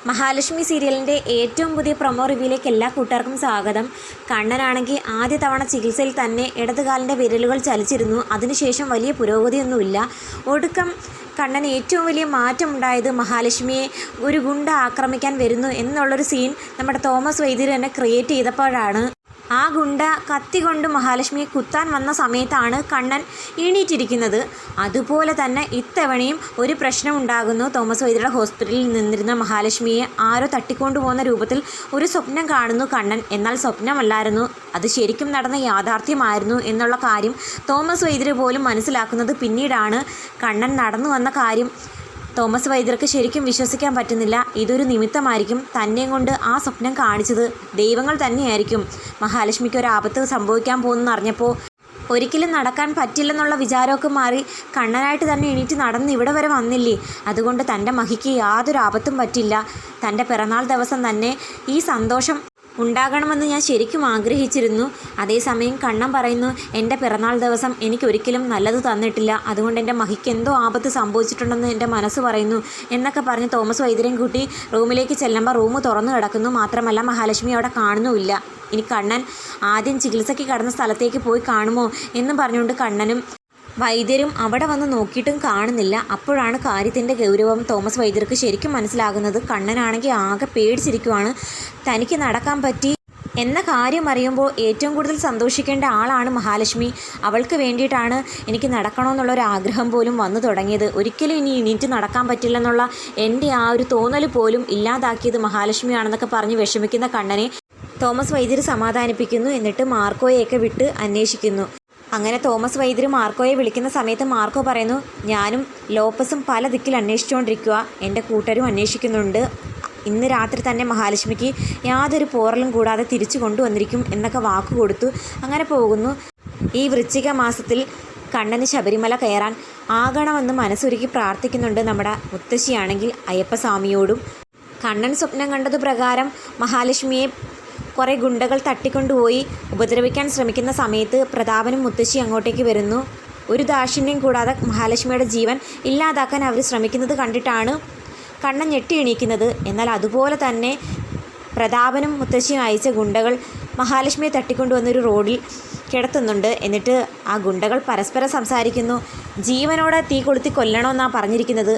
മഹാലക്ഷ്മി സീരിയലിൻ്റെ ഏറ്റവും പുതിയ പ്രൊമോ റിവ്യൂയിലേക്ക് എല്ലാ കൂട്ടുകാർക്കും സ്വാഗതം. കണ്ണനാണെങ്കിൽ ആദ്യ തവണ ചികിത്സയിൽ തന്നെ ഇടതുകാലിൻ്റെ വിരലുകൾ ചലിച്ചിരുന്നു. അതിനുശേഷം വലിയ പുരോഗതിയൊന്നുമില്ല. ഒടുക്കം കണ്ണന് ഏറ്റവും വലിയ മാറ്റമുണ്ടായത് മഹാലക്ഷ്മിയെ ഒരു ഗുണ്ട ആക്രമിക്കാൻ വരുന്നു എന്നുള്ളൊരു സീൻ നമ്മുടെ തോമസ് വൈദ്യർ തന്നെ ക്രിയേറ്റ് ചെയ്തപ്പോഴാണ്. ആ ഗുണ്ട കത്തി കൊണ്ട് മഹാലക്ഷ്മിയെ കുത്താൻ വന്ന സമയത്താണ് കണ്ണൻ എണീറ്റിരിക്കുന്നത്. അതുപോലെ തന്നെ ഇത്തവണയും ഒരു പ്രശ്നം ഉണ്ടാകുന്നു. തോമസ് വൈദ്യരുടെ ഹോസ്പിറ്റലിൽ നിന്നിരുന്ന മഹാലക്ഷ്മിയെ ആരോ തട്ടിക്കൊണ്ടു പോകുന്ന രൂപത്തിൽ ഒരു സ്വപ്നം കാണുന്നു കണ്ണൻ. എന്നാൽ സ്വപ്നമല്ലായിരുന്നു, അത് ശരിക്കും നടന്ന യാഥാർത്ഥ്യമായിരുന്നു എന്നുള്ള കാര്യം തോമസ് വൈദ്യർ പോലും മനസ്സിലാക്കുന്നത് പിന്നീടാണ്. കണ്ണൻ നടന്നു വന്ന കാര്യം തോമസ് വൈദ്യർക്ക് ശരിക്കും വിശ്വസിക്കാൻ പറ്റുന്നില്ല. ഇതൊരു നിമിത്തമായിരിക്കും. തന്നെയും കൊണ്ട് ആ സ്വപ്നം കാണിച്ചത് ദൈവങ്ങൾ തന്നെയായിരിക്കും. മഹാലക്ഷ്മിക്ക് ഒരു ആപത്ത് സംഭവിക്കാൻ പോകുന്നെന്ന് അറിഞ്ഞപ്പോൾ ഒരിക്കലും നടക്കാൻ പറ്റില്ലെന്നുള്ള വിചാരമൊക്കെ മാറി കണ്ണനായിട്ട് തന്നെ എണീറ്റ് നടന്ന് ഇവിടെ വരെ വന്നില്ലേ. അതുകൊണ്ട് തൻ്റെ മഹിക്ക് യാതൊരു ആപത്തും പറ്റില്ല. തൻ്റെ പിറന്നാൾ ദിവസം തന്നെ ഈ സന്തോഷം ഉണ്ടാകണമെന്ന് ഞാൻ ശരിക്കും ആഗ്രഹിച്ചിരുന്നു. അതേസമയം കണ്ണൻ പറയുന്നു, എൻ്റെ പിറന്നാൾ ദിവസം എനിക്കൊരിക്കലും നല്ലത് തന്നിട്ടില്ല, അതുകൊണ്ട് എൻ്റെ മഹിക്ക് എന്തോ ആപത്ത് സംഭവിച്ചിട്ടുണ്ടെന്ന് എൻ്റെ മനസ്സ് പറയുന്നു എന്നൊക്കെ പറഞ്ഞ് തോമസ് വൈദ്യരെയും കൂട്ടി റൂമിലേക്ക് ചെല്ലുമ്പോൾ റൂം തുറന്നു കിടക്കുന്നു. മാത്രമല്ല മഹാലക്ഷ്മി അവിടെ കാണുന്നുമില്ല. ഇനി കണ്ണൻ ആദ്യം ചികിത്സയ്ക്ക് കടന്ന സ്ഥലത്തേക്ക് പോയി കാണുമോ എന്നും പറഞ്ഞുകൊണ്ട് കണ്ണനും വൈദ്യരും അവിടെ വന്ന് നോക്കിയിട്ടും കാണുന്നില്ല. അപ്പോഴാണ് കാര്യത്തിൻ്റെ ഗൗരവം തോമസ് വൈദ്യർക്ക് ശരിക്കും മനസ്സിലാകുന്നത്. കണ്ണനാണെങ്കിൽ ആകെ പേടിച്ചിരിക്കുവാണ്. തനിക്ക് നടക്കാൻ പറ്റി എന്ന കാര്യം അറിയുമ്പോൾ ഏറ്റവും കൂടുതൽ സന്തോഷിക്കേണ്ട ആളാണ് മഹാലക്ഷ്മി. അവൾക്ക് വേണ്ടിയിട്ടാണ് എനിക്ക് നടക്കണമെന്നുള്ളൊരു ആഗ്രഹം പോലും വന്നു തുടങ്ങിയത്. ഒരിക്കലും ഇനി എണീറ്റ് നടക്കാൻ പറ്റില്ലെന്നുള്ള എൻ്റെ ആ ഒരു തോന്നൽ പോലും ഇല്ലാതാക്കിയത് മഹാലക്ഷ്മിയാണെന്നൊക്കെ പറഞ്ഞ് വിഷമിക്കുന്ന കണ്ണനെ തോമസ് വൈദ്യർ സമാധാനിപ്പിക്കുന്നു. എന്നിട്ട് മാർക്കോയെയൊക്കെ വിട്ട് അന്വേഷിക്കുന്നു. അങ്ങനെ തോമസ് വൈദ്യർ മാർക്കോയെ വിളിക്കുന്ന സമയത്ത് മാർക്കോ പറയുന്നു, ഞാനും ലോപ്പസും പല ദിക്കിൽ അന്വേഷിച്ചുകൊണ്ടിരിക്കുക, എൻ്റെ കൂട്ടരും അന്വേഷിക്കുന്നുണ്ട്. ഇന്ന് രാത്രി തന്നെ മഹാലക്ഷ്മിക്ക് യാതൊരു പോറലും കൂടാതെ തിരിച്ചു കൊണ്ടുവന്നിരിക്കും എന്നൊക്കെ വാക്ക് കൊടുത്തു. അങ്ങനെ പോകുന്നു. ഈ വൃശ്ചിക മാസത്തിൽ കണ്ണന് ശബരിമല കയറാൻ ആകണമെന്ന് മനസ്സൊരുക്കി പ്രാർത്ഥിക്കുന്നുണ്ട് നമ്മുടെ മുത്തശ്ശിയാണെങ്കിൽ അയ്യപ്പസ്വാമിയോടും. കണ്ണൻ സ്വപ്നം കണ്ടതു പ്രകാരം മഹാലക്ഷ്മിയെ കുറേ ഗുണ്ടകൾ തട്ടിക്കൊണ്ടുപോയി ഉപദ്രവിക്കാൻ ശ്രമിക്കുന്ന സമയത്ത് പ്രതാപനും മുത്തശ്ശി അങ്ങോട്ടേക്ക് വരുന്നു. ഒരു ദാക്ഷിണ്യം കൂടാതെ മഹാലക്ഷ്മിയുടെ ജീവൻ ഇല്ലാതാക്കാൻ അവർ ശ്രമിക്കുന്നത് കണ്ടിട്ടാണ് കണ്ണൻ ഞെട്ടി എണീക്കുന്നത്. എന്നാൽ അതുപോലെ തന്നെ പ്രതാപനും മുത്തശ്ശിയും അയച്ച ഗുണ്ടകൾ മഹാലക്ഷ്മിയെ തട്ടിക്കൊണ്ടുവന്നൊരു റോഡിൽ കിടത്തുന്നുണ്ട്. എന്നിട്ട് ആ ഗുണ്ടകൾ പരസ്പരം സംസാരിക്കുന്നു. ജീവനോടെ തീ കൊളുത്തി കൊല്ലണമെന്നാണ് പറഞ്ഞിരിക്കുന്നത്.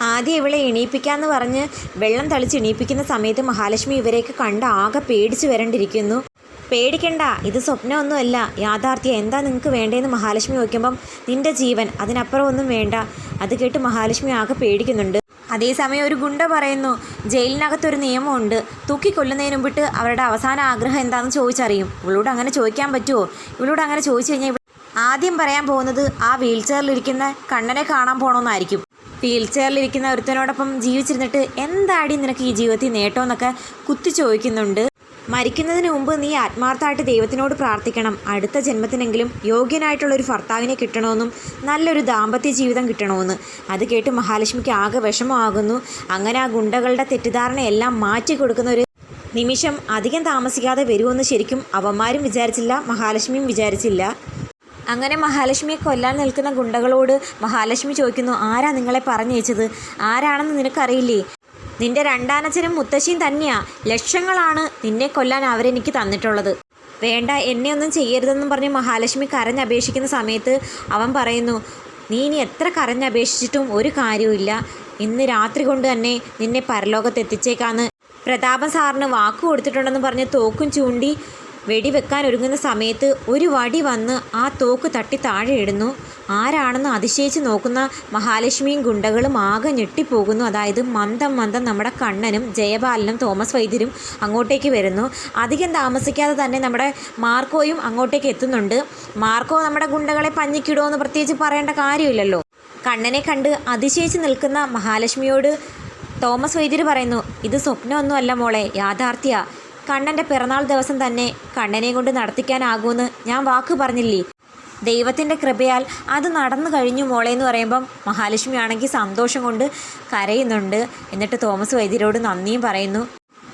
ആദ്യം ഇവളെ എണീപ്പിക്കാമെന്ന് പറഞ്ഞ് വെള്ളം തളിച്ച് എണീപ്പിക്കുന്ന സമയത്ത് മഹാലക്ഷ്മി ഇവരെയൊക്കെ കണ്ട് ആകെ പേടിച്ച് വരണ്ടിരിക്കുന്നു. പേടിക്കണ്ട, ഇത് സ്വപ്നമൊന്നുമല്ല, യാഥാർത്ഥ്യം. എന്താ നിങ്ങൾക്ക് വേണ്ടതെന്ന് മഹാലക്ഷ്മി ചോദിക്കുമ്പം നിൻ്റെ ജീവൻ, അതിനപ്പുറം ഒന്നും വേണ്ട. അത് കേട്ട് മഹാലക്ഷ്മി ആകെ പേടിക്കുന്നുണ്ട്. അതേസമയം ഒരു ഗുണ്ട പറയുന്നു, ജയിലിനകത്തൊരു നിയമമുണ്ട്, തൂക്കിക്കൊല്ലുന്നതിന് മുമ്പിട്ട് അവരുടെ അവസാന ആഗ്രഹം എന്താണെന്ന് ചോദിച്ചറിയും. ഇവളോട് അങ്ങനെ ചോദിക്കാൻ പറ്റുമോ? ഇവളോട് അങ്ങനെ ചോദിച്ചു കഴിഞ്ഞാൽ ആദ്യം പറയാൻ പോകുന്നത് ആ വീൽ ചെയറിലിരിക്കുന്ന കണ്ണനെ കാണാൻ പോകണമെന്നായിരിക്കും. വീൽ ചെയറിലിരിക്കുന്ന ഒരുത്തനോടൊപ്പം ജീവിച്ചിരുന്നിട്ട് എന്താടി നിനക്ക് ഈ ജീവിതത്തിൽ നേട്ടമെന്നൊക്കെ കുത്തി ചോദിക്കുന്നുണ്ട്. മരിക്കുന്നതിന് മുമ്പ് നീ ആത്മാർത്ഥമായിട്ട് ദൈവത്തിനോട് പ്രാർത്ഥിക്കണം, അടുത്ത ജന്മത്തിനെങ്കിലും യോഗ്യനായിട്ടുള്ളൊരു ഭർത്താവിനെ കിട്ടണമെന്നും നല്ലൊരു ദാമ്പത്യ ജീവിതം കിട്ടണമെന്ന്. അത് കേട്ട് മഹാലക്ഷ്മിക്ക് ആകെ വിഷമമാകുന്നു. അങ്ങനെ ആ ഗുണ്ടകളുടെ തെറ്റിദ്ധാരണയെല്ലാം മാറ്റി കൊടുക്കുന്ന ഒരു നിമിഷം അധികം താമസിക്കാതെ വരുമെന്ന് ശരിക്കും അവന്മാരും വിചാരിച്ചില്ല, മഹാലക്ഷ്മിയും വിചാരിച്ചില്ല. അങ്ങനെ മഹാലക്ഷ്മിയെ കൊല്ലാൻ നിൽക്കുന്ന ഗുണ്ടകളോട് മഹാലക്ഷ്മി ചോദിക്കുന്നു, ആരാ നിങ്ങളെ പറഞ്ഞയച്ചത്? ആരാണെന്ന് നിനക്കറിയില്ലേ? നിൻ്റെ രണ്ടാനച്ഛനും മുത്തശ്ശിയും തന്നെയാ. ലക്ഷങ്ങളാണ് നിന്നെ കൊല്ലാൻ അവരെനിക്ക് തന്നിട്ടുള്ളത്. വേണ്ട, എന്നെ ഒന്നും ചെയ്യരുതെന്നും പറഞ്ഞ് മഹാലക്ഷ്മി കരഞ്ഞപേക്ഷിക്കുന്ന സമയത്ത് അവൻ പറയുന്നു, നീ ഇനി എത്ര കരഞ്ഞപേക്ഷിച്ചിട്ടും ഒരു കാര്യവുമില്ല. ഇന്ന് രാത്രി കൊണ്ട് തന്നെ നിന്നെ പരലോകത്തെത്തിച്ചേക്കാന്ന് പ്രതാപൻ സാറിന് വാക്ക് കൊടുത്തിട്ടുണ്ടെന്ന് പറഞ്ഞ് തോക്കും ചൂണ്ടി വെടിവെക്കാൻ ഒരുങ്ങുന്ന സമയത്ത് ഒരു വടി വന്ന് ആ തോക്ക് തട്ടി താഴെ ഇടുന്നു. ആരാണെന്ന് അതിശയിച്ച് നോക്കുന്ന മഹാലക്ഷ്മിയും ഗുണ്ടകളും ആകെ ഞെട്ടിപ്പോകുന്നു. അതായത് മന്ദം നമ്മുടെ കണ്ണനും ജയപാലനും തോമസ് വൈദ്യരും അങ്ങോട്ടേക്ക് വരുന്നു. അധികം താമസിക്കാതെ തന്നെ നമ്മുടെ മാർക്കോയും അങ്ങോട്ടേക്ക് എത്തുന്നുണ്ട്. മാർക്കോ നമ്മുടെ ഗുണ്ടകളെ പഞ്ഞിക്കിടുമോ പ്രത്യേകിച്ച് പറയേണ്ട കാര്യമില്ലല്ലോ. കണ്ണനെ കണ്ട് അതിശയിച്ച് നിൽക്കുന്ന മഹാലക്ഷ്മിയോട് തോമസ് വൈദ്യർ പറയുന്നു, ഇത് സ്വപ്നമൊന്നുമല്ല മോളെ, യാഥാർത്ഥ്യ. കണ്ണൻ്റെ പിറന്നാൾ ദിവസം തന്നെ കണ്ണനെ കൊണ്ട് നടത്തിക്കാനാകുമെന്ന് ഞാൻ വാക്ക് പറഞ്ഞില്ലേ. ദൈവത്തിൻ്റെ കൃപയാൽ അത് നടന്നു കഴിഞ്ഞു മോളെ എന്ന് പറയുമ്പം മഹാലക്ഷ്മി ആണെങ്കിൽ സന്തോഷം കൊണ്ട് കരയുന്നുണ്ട്. എന്നിട്ട് തോമസ് വൈദ്യരോട് നന്ദിയും പറയുന്നു.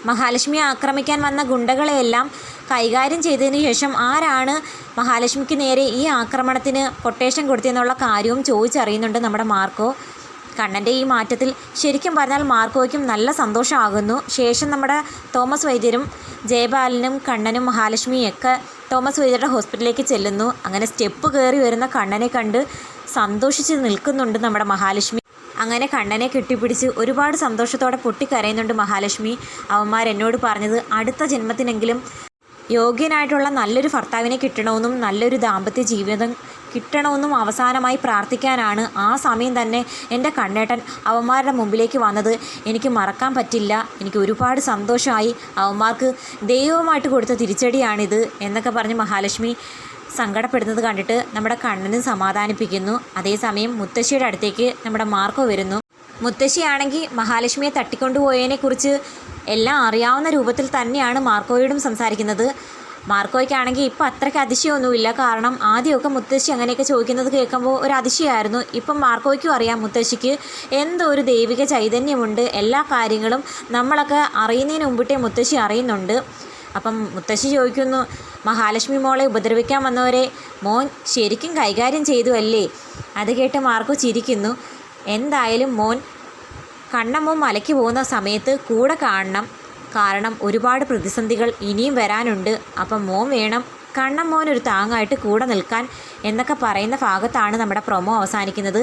മഹാലക്ഷ്മിയെ ആക്രമിക്കാൻ വന്ന ഗുണ്ടകളെയെല്ലാം കൈകാര്യം ചെയ്തതിന് ശേഷം ആരാണ് മഹാലക്ഷ്മിക്ക് നേരെ ഈ ആക്രമണത്തിന് കൊട്ടേഷൻ കൊടുത്തതെന്നുള്ള കാര്യവും ചോദിച്ചറിയുന്നുണ്ട് നമ്മുടെ മാർക്കോ. കണ്ണൻ്റെ ഈ മാറ്റത്തിൽ ശരിക്കും പറഞ്ഞാൽ മാർക്കോയ്ക്കും നല്ല സന്തോഷമാകുന്നു. ശേഷം നമ്മുടെ തോമസ് വൈദ്യരും ജയപാലനും കണ്ണനും മഹാലക്ഷ്മിയും ഒക്കെ തോമസ് വൈദ്യരുടെ ഹോസ്പിറ്റലിലേക്ക് ചെല്ലുന്നു. അങ്ങനെ സ്റ്റെപ്പ് കയറി വരുന്ന കണ്ണനെ കണ്ട് സന്തോഷിച്ച് നിൽക്കുന്നുണ്ട് നമ്മുടെ മഹാലക്ഷ്മി. അങ്ങനെ കണ്ണനെ കെട്ടിപ്പിടിച്ച് ഒരുപാട് സന്തോഷത്തോടെ പൊട്ടിക്കരയുന്നുണ്ട് മഹാലക്ഷ്മി. അവന്മാരെന്നോട് പറഞ്ഞത് അടുത്ത ജന്മത്തിനെങ്കിലും യോഗ്യനായിട്ടുള്ള നല്ലൊരു ഭർത്താവിനെ കിട്ടണമെന്നും നല്ലൊരു ദാമ്പത്യ ജീവിതം കിട്ടണമെന്നും അവസാനമായി പ്രാർത്ഥിക്കാനാണ്. ആ സമയം തന്നെ എൻ്റെ കണ്ണേട്ടൻ അവന്മാരുടെ മുമ്പിലേക്ക് വന്നത് എനിക്ക് മറക്കാൻ പറ്റില്ല. എനിക്ക് ഒരുപാട് സന്തോഷമായി. അവന്മാർക്ക് ദൈവമായിട്ട് കൊടുത്ത തിരിച്ചടിയാണിത് എന്നൊക്കെ പറഞ്ഞ് മഹാലക്ഷ്മി സങ്കടപ്പെടുന്നത് കണ്ടിട്ട് നമ്മുടെ കണ്ണനും സമാധാനിപ്പിക്കുന്നു. അതേസമയം മുത്തശ്ശിയുടെ അടുത്തേക്ക് നമ്മുടെ മാർക്കോ വരുന്നു. മുത്തശ്ശിയാണെങ്കിൽ മഹാലക്ഷ്മിയെ തട്ടിക്കൊണ്ടുപോയതിനെക്കുറിച്ച് എല്ലാം അറിയാവുന്ന രൂപത്തിൽ തന്നെയാണ് മാർക്കോയോടും സംസാരിക്കുന്നത്. മാർക്കോയ്ക്കാണെങ്കിൽ ഇപ്പം അത്രയ്ക്ക് അതിശയമൊന്നുമില്ല. കാരണം ആദ്യമൊക്കെ മുത്തശ്ശി അങ്ങനെയൊക്കെ ചോദിക്കുന്നത് കേൾക്കുമ്പോൾ ഒരു അതിശയമായിരുന്നു. ഇപ്പം മാർക്കോയ്ക്കും അറിയാം മുത്തശ്ശിക്ക് എന്തോ ഒരു ദൈവിക ചൈതന്യമുണ്ട്. എല്ലാ കാര്യങ്ങളും നമ്മളൊക്കെ അറിയുന്നതിന് മുമ്പിട്ടേ മുത്തശ്ശി അറിയുന്നുണ്ട്. അപ്പം മുത്തശ്ശി ചോദിക്കുന്നു, മഹാലക്ഷ്മി മോളെ ഉപദ്രവിക്കാൻ വന്നവരെ മോൻ ശരിക്കും കൈകാര്യം ചെയ്തു അല്ലേ? അത് കേട്ട് മാർക്കോ ചിരിക്കുന്നു. എന്തായാലും മോൻ കണ്ണമ്മ മലയ്ക്ക് പോകുന്ന സമയത്ത് കൂടെ കാണണം. കാരണം ഒരുപാട് പ്രതിസന്ധികൾ ഇനിയും വരാനുണ്ട്. അപ്പം മോൻ വേണം കണ്ണമ്മോനൊരു താങ്ങായിട്ട് കൂടെ നിൽക്കാൻ എന്നൊക്കെ പറയുന്ന ഭാഗത്താണ് നമ്മുടെ പ്രൊമോ അവസാനിക്കുന്നത്.